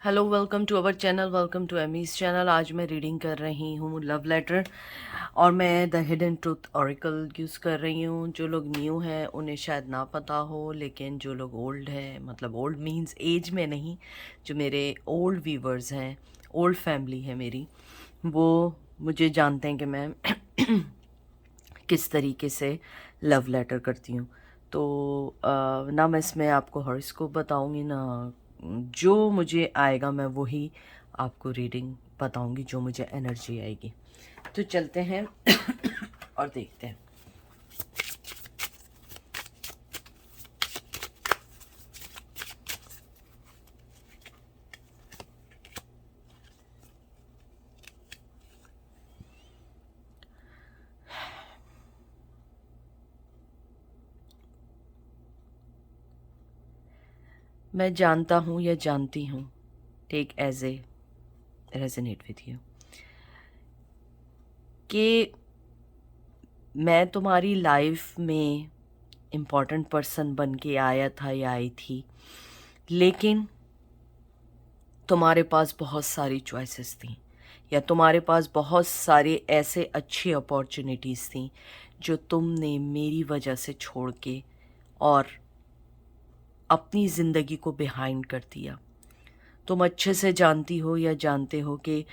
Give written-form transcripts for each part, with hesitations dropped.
Hello, welcome to our channel, welcome to Amy's channel. आज मैं reading कर रही हूँ लव लेटर और मैं the hidden truth oracle use कर रही हूँ। जो लोग न्यू हैं उन्हें शायद ना पता हो, लेकिन जो लोग ओल्ड हैं, मतलब ओल्ड मींस एज में नहीं, जो मेरे ओल्ड व्यूवर्स हैं, ओल्ड फैमिली है मेरी, वो मुझे जानते हैं कि मैं किस तरीके से लव लेटर करती हूँ। तो ना मैं इसमें आपको हॉरोस्कोप बताऊँगी, ना जो मुझे आएगा मैं वही आपको रीडिंग बताऊँगी, जो मुझे एनर्जी आएगी। तो चलते हैं और देखते हैं। मैं जानता हूँ या जानती हूँ, take as a resonate with you, कि मैं तुम्हारी लाइफ में इम्पोर्टेंट पर्सन बन के आया था या आई थी, लेकिन तुम्हारे पास बहुत सारी चॉइसेस थी, या तुम्हारे पास बहुत सारे ऐसे अच्छी अपॉर्चुनिटीज़ थी जो तुमने मेरी वजह से छोड़ के और अपनी ज़िंदगी को बिहाइंड कर दिया। तुम अच्छे से जानती हो या जानते हो कि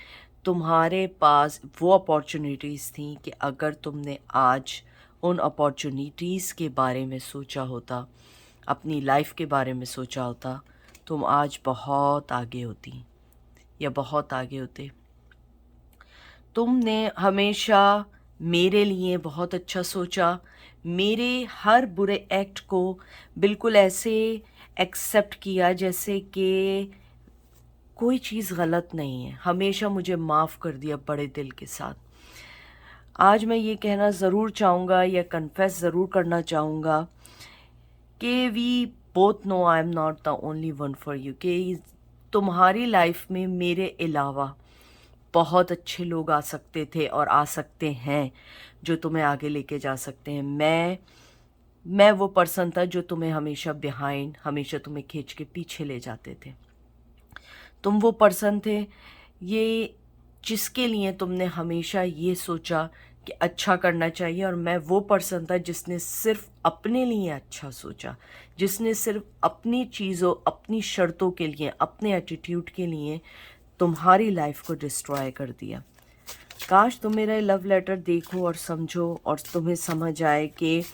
तुम्हारे पास वो अपॉर्चुनिटीज़ थी कि अगर तुमने आज उन अपॉर्चुनिटीज़ के बारे में सोचा होता, अपनी लाइफ के बारे में सोचा होता, तुम आज बहुत आगे होती या बहुत आगे होते। तुमने हमेशा मेरे लिए बहुत अच्छा सोचा, मेरे हर बुरे एक्ट को बिल्कुल ऐसे एक्सेप्ट किया जैसे कि कोई चीज़ गलत नहीं है, हमेशा मुझे माफ़ कर दिया बड़े दिल के साथ। आज मैं ये कहना ज़रूर चाहूँगा या कन्फेस ज़रूर करना चाहूँगा कि we both know I am not the only one for you, कि तुम्हारी लाइफ में मेरे अलावा बहुत अच्छे लोग आ सकते थे और आ सकते हैं जो तुम्हें आगे लेके जा सकते हैं। मैं वो पर्सन था जो तुम्हें हमेशा बिहाइंड, हमेशा तुम्हें खींच के पीछे ले जाते थे। तुम वो पर्सन थे ये जिसके लिए तुमने हमेशा ये सोचा कि अच्छा करना चाहिए, और मैं वो पर्सन था जिसने सिर्फ अपने लिए अच्छा सोचा, जिसने सिर्फ अपनी चीज़ों, अपनी शर्तों के लिए, अपने एटीट्यूड के लिए तुम्हारी लाइफ को डिस्ट्रॉय कर दिया। काश तुम मेरा लव लेटर देखो और समझो और तुम्हें समझ आए कि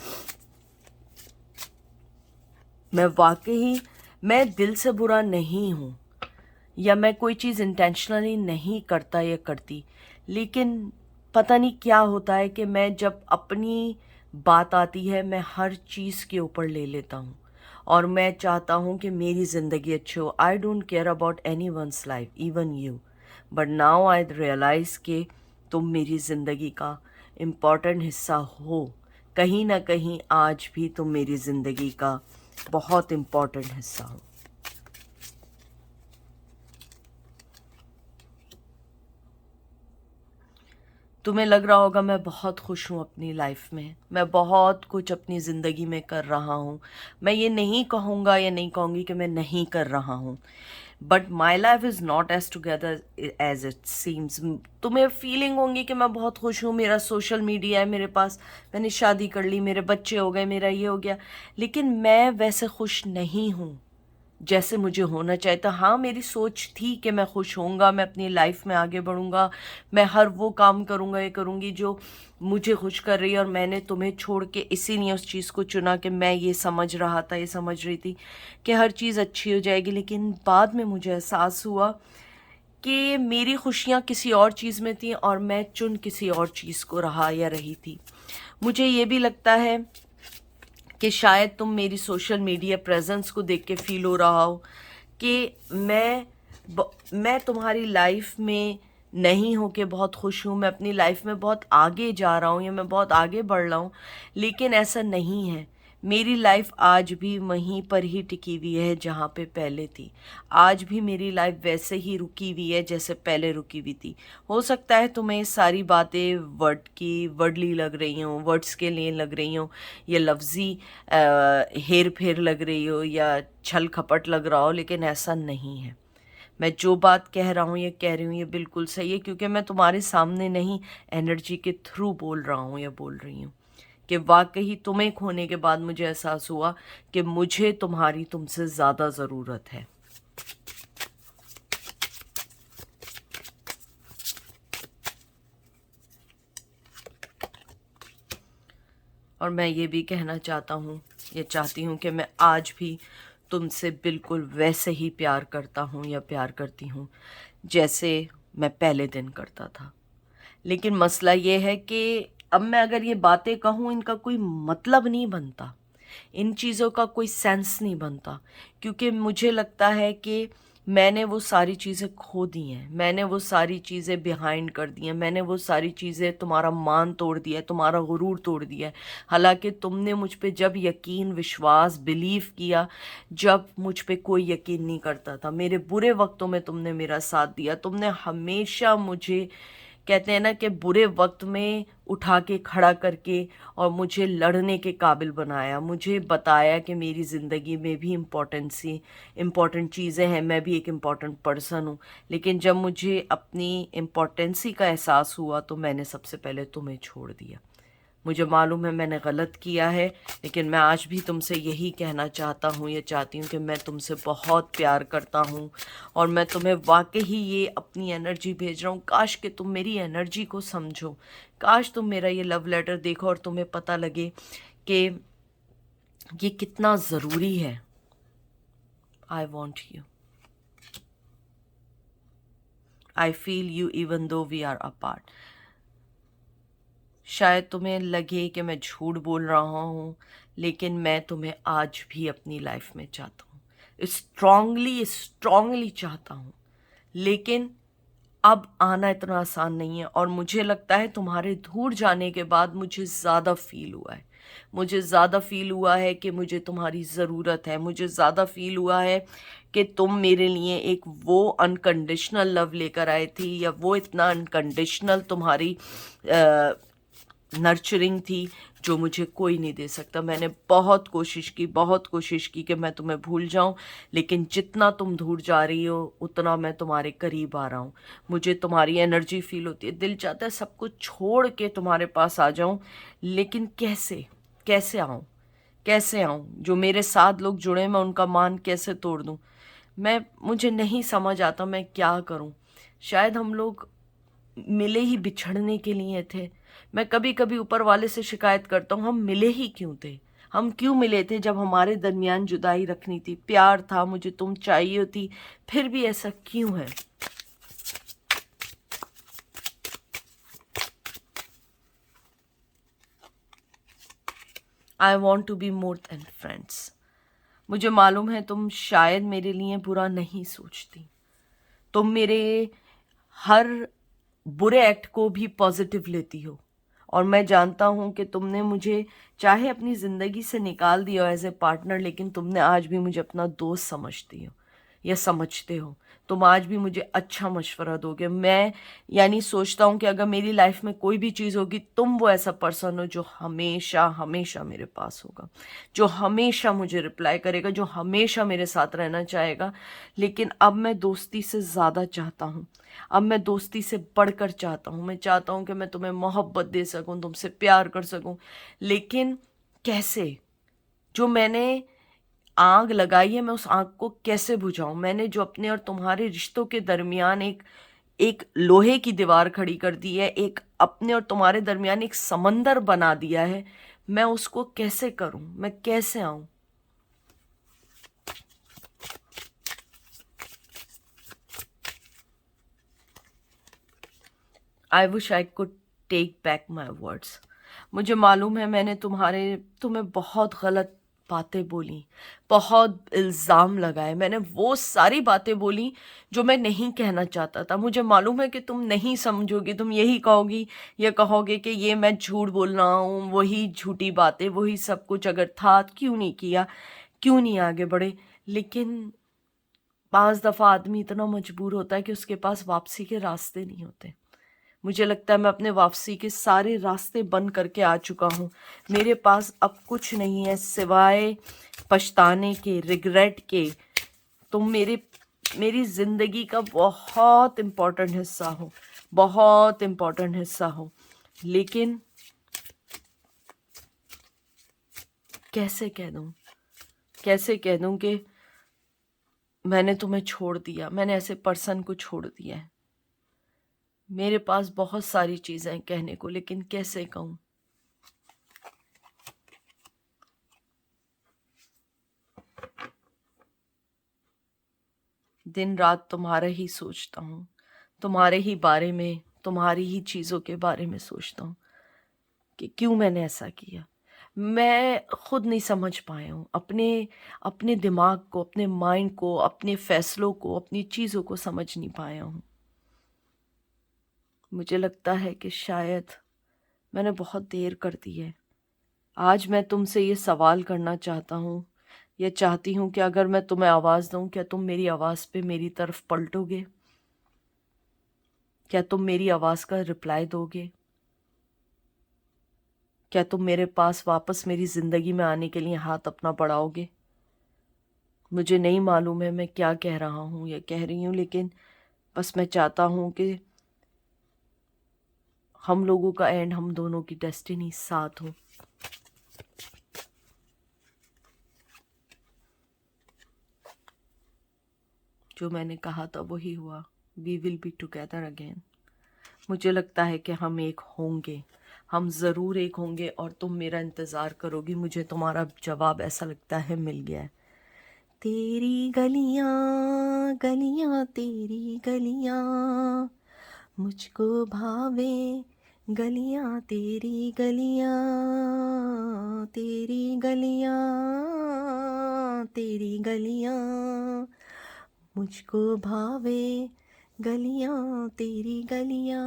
मैं दिल से बुरा नहीं हूँ, या मैं कोई चीज़ इंटेंशनली नहीं करता या करती, लेकिन पता नहीं क्या होता है कि मैं जब अपनी बात आती है मैं हर चीज़ के ऊपर ले लेता हूँ और मैं चाहता हूँ कि मेरी ज़िंदगी अच्छी हो। I don't care about any one's life, even you, but now I realize कि तुम मेरी ज़िंदगी का इम्पॉर्टेंट हिस्सा हो। कहीं ना कहीं आज भी तुम मेरी ज़िंदगी का बहुत इम्पॉर्टेंट हिस्सा हो। तुम्हें लग रहा होगा मैं बहुत खुश हूँ अपनी लाइफ में, मैं बहुत कुछ अपनी ज़िंदगी में कर रहा हूँ। मैं ये नहीं कहूँगा या नहीं कहूँगी कि मैं नहीं कर रहा हूँ, but my life is not as together as it seems. तुम्हें फीलिंग होंगी कि मैं बहुत खुश हूँ, मेरा सोशल मीडिया है मेरे पास, मैंने शादी कर ली, मेरे बच्चे हो गए, मेरा ये हो गया, लेकिन मैं वैसे खुश नहीं हूँ जैसे मुझे होना चाहिए था। हाँ, मेरी सोच थी कि मैं खुश होऊंगा, मैं अपनी लाइफ में आगे बढ़ूंगा, मैं हर वो काम करूंगा, ये करूंगी जो मुझे खुश कर रही है, और मैंने तुम्हें छोड़ के इसीलिए उस चीज़ को चुना कि मैं ये समझ रहा था, ये समझ रही थी कि हर चीज़ अच्छी हो जाएगी। लेकिन बाद में मुझे एहसास हुआ कि मेरी खुशियाँ किसी और चीज़ में थी और मैं चुन किसी और चीज़ को रहा या रही थी। मुझे ये भी लगता है कि शायद तुम मेरी सोशल मीडिया प्रेजेंस को देख के फील हो रहा हो कि मैं तुम्हारी लाइफ में नहीं हो के बहुत खुश हूँ, मैं अपनी लाइफ में बहुत आगे जा रहा हूँ या मैं बहुत आगे बढ़ रहा हूँ, लेकिन ऐसा नहीं है। मेरी लाइफ आज भी वहीं पर ही टिकी हुई है जहाँ पे पहले थी। आज भी मेरी लाइफ वैसे ही रुकी हुई है जैसे पहले रुकी हुई थी। हो सकता है तुम्हें सारी बातें वर्डली लग रही हों, वर्ड्स के लिए लग रही हों, या लफ्ज़ी हेर फेर लग रही हो, या छल कपट लग रहा हो, लेकिन ऐसा नहीं है। मैं जो बात कह रहा हूँ ये कह रही हूँ ये बिल्कुल सही है, क्योंकि मैं तुम्हारे सामने नहीं, एनर्जी के थ्रू बोल रहा हूँ या बोल रही हूँ कि वाकई तुम्हें खोने के बाद मुझे एहसास हुआ कि मुझे तुम्हारी तुमसे ज़्यादा ज़रूरत है। और मैं ये भी कहना चाहता हूँ, ये चाहती हूँ कि मैं आज भी तुमसे बिल्कुल वैसे ही प्यार करता हूँ या प्यार करती हूँ जैसे मैं पहले दिन करता था। लेकिन मसला ये है कि अब मैं अगर ये बातें कहूँ इनका कोई मतलब नहीं बनता, इन चीज़ों का कोई सेंस नहीं बनता, क्योंकि मुझे लगता है कि मैंने वो सारी चीज़ें खो दी हैं, मैंने वो सारी चीज़ें बिहाइंड कर दी हैं, मैंने वो सारी चीज़ें, तुम्हारा मान तोड़ दिया है, तुम्हारा गुरूर तोड़ दिया है। हालांकि तुमने मुझ पे जब यकीन, विश्वास, बिलीव किया, जब मुझ पे कोई यकीन नहीं करता था, मेरे बुरे वक्तों में तुमने मेरा साथ दिया, तुमने हमेशा मुझे, कहते हैं ना कि बुरे वक्त में उठा के खड़ा करके और मुझे लड़ने के काबिल बनाया, मुझे बताया कि मेरी ज़िंदगी में भी इम्पॉर्टेंट चीज़ें हैं, मैं भी एक इम्पॉर्टेंट पर्सन हूँ। लेकिन जब मुझे अपनी इम्पॉर्टेंसी का एहसास हुआ तो मैंने सबसे पहले तुम्हें छोड़ दिया। मुझे मालूम है मैंने गलत किया है, लेकिन मैं आज भी तुमसे यही कहना चाहता हूँ, ये चाहती हूँ कि मैं तुमसे बहुत प्यार करता हूँ और मैं तुम्हें वाकई ही ये अपनी एनर्जी भेज रहा हूँ। काश कि तुम मेरी एनर्जी को समझो, काश तुम मेरा ये लव लेटर देखो और तुम्हें पता लगे कि ये कितना ज़रूरी है। I want you, I feel you even though we are apart. शायद तुम्हें लगे कि मैं झूठ बोल रहा हूँ, लेकिन मैं तुम्हें आज भी अपनी लाइफ में चाहता हूँ, स्ट्रांगली स्ट्रांगली चाहता हूँ। लेकिन अब आना इतना आसान नहीं है, और मुझे लगता है तुम्हारे दूर जाने के बाद मुझे ज़्यादा फील हुआ है, मुझे ज़्यादा फील हुआ है कि मुझे तुम्हारी ज़रूरत है, मुझे ज़्यादा फील हुआ है कि तुम मेरे लिए एक वो अनकंडीशनल लव लेकर आए थी, या वो इतना अनकंडीशनल तुम्हारी नर्चरिंग थी जो मुझे कोई नहीं दे सकता। मैंने बहुत कोशिश की, बहुत कोशिश की कि मैं तुम्हें भूल जाऊं, लेकिन जितना तुम दूर जा रही हो उतना मैं तुम्हारे करीब आ रहा हूं। मुझे तुम्हारी एनर्जी फील होती है, दिल चाहता है सब कुछ छोड़ के तुम्हारे पास आ जाऊं, लेकिन कैसे, कैसे आऊं, कैसे आऊं? जो मेरे साथ लोग जुड़े मैं उनका मान कैसे तोड़ दूं? मुझे नहीं समझ आता मैं क्या करूं। शायद हम लोग मिले ही बिछड़ने के लिए थे। मैं कभी कभी ऊपर वाले से शिकायत करता हूँ, हम मिले ही क्यों थे? हम क्यों मिले थे जब हमारे दरमियान जुदाई रखनी थी? प्यार था, मुझे तुम चाहिए थी, फिर भी ऐसा क्यों है? I want to be more than friends. मुझे मालूम है तुम शायद मेरे लिए बुरा नहीं सोचती, तुम मेरे हर बुरे एक्ट को भी पॉजिटिव लेती हो, और मैं जानता हूँ कि तुमने मुझे चाहे अपनी ज़िंदगी से निकाल दिया एज ए पार्टनर, लेकिन तुमने आज भी मुझे अपना दोस्त समझती हो या समझते हो। तुम आज भी मुझे अच्छा मशवरा दोगे। मैं यानी सोचता हूँ कि अगर मेरी लाइफ में कोई भी चीज़ होगी, तुम वो ऐसा पर्सन हो जो हमेशा हमेशा मेरे पास होगा, जो हमेशा मुझे रिप्लाई करेगा, जो हमेशा मेरे साथ रहना चाहेगा। लेकिन अब मैं दोस्ती से ज़्यादा चाहता हूँ, अब मैं दोस्ती से बढ़कर चाहता हूँ। मैं चाहता हूँ कि मैं तुम्हें मोहब्बत दे सकूँ, तुमसे प्यार कर सकूँ, लेकिन कैसे? जो मैंने आग लगाई है मैं उस आग को कैसे बुझाऊं? मैंने जो अपने और तुम्हारे रिश्तों के दरमियान एक एक लोहे की दीवार खड़ी कर दी है, एक अपने और तुम्हारे दरमियान एक समंदर बना दिया है, मैं उसको कैसे करूं? मैं कैसे आऊं? I wish I could take back my words. मुझे मालूम है मैंने तुम्हें बहुत गलत बातें बोली, बहुत इल्ज़ाम लगाए, मैंने वो सारी बातें बोली जो मैं नहीं कहना चाहता था। मुझे मालूम है कि तुम नहीं समझोगी, तुम यही कहोगी, ये कहोगे कि ये मैं झूठ बोल रहा हूँ, वही झूठी बातें, वही सब कुछ। अगर था क्यों नहीं किया, क्यों नहीं आगे बढ़े? लेकिन बाज़ दफ़ा आदमी इतना मजबूर होता है कि उसके पास वापसी के रास्ते नहीं होते। मुझे लगता है मैं अपने वापसी के सारे रास्ते बंद करके आ चुका हूँ। मेरे पास अब कुछ नहीं है सिवाय पछताने के, रिग्रेट के। तुम मेरे मेरी ज़िंदगी का बहुत इम्पोर्टेंट हिस्सा हो, बहुत इम्पोर्टेंट हिस्सा हो, लेकिन कैसे कह दूँ, कैसे कह दूँ कि मैंने तुम्हें छोड़ दिया, मैंने ऐसे पर्सन को छोड़ दिया है। मेरे पास बहुत सारी चीज़ें हैं कहने को, लेकिन कैसे कहूँ। दिन रात तुम्हारा ही सोचता हूँ, तुम्हारे ही बारे में, तुम्हारी ही चीज़ों के बारे में सोचता हूँ कि क्यों मैंने ऐसा किया। मैं खुद नहीं समझ पाया हूँ अपने अपने दिमाग को, अपने माइंड को, अपने फैसलों को, अपनी चीज़ों को समझ नहीं पाया हूँ। मुझे लगता है कि शायद मैंने बहुत देर कर दी है। आज मैं तुमसे ये सवाल करना चाहता हूँ, या चाहती हूँ कि अगर मैं तुम्हें आवाज़ दूँ, क्या तुम मेरी आवाज़ पे मेरी तरफ पलटोगे? क्या तुम मेरी आवाज़ का रिप्लाई दोगे? क्या तुम मेरे पास वापस मेरी ज़िंदगी में आने के लिए हाथ अपना बढ़ाओगे? मुझे नहीं मालूम है मैं क्या कह रहा हूँ या कह रही हूँ, लेकिन बस मैं चाहता हूँ कि हम लोगों का एंड, हम दोनों की डेस्टिनी साथ हो। जो मैंने कहा था वही हुआ। We will be together again. मुझे लगता है कि हम एक होंगे, हम ज़रूर एक होंगे, और तुम मेरा इंतज़ार करोगी। मुझे तुम्हारा जवाब ऐसा लगता है मिल गया है। तेरी गलियां गलियां तेरी गलियां मुझको भावे, गलियां तेरी गलियां, तेरी गलियां, तेरी गलियां मुझको भावे, गलियां तेरी गलियां।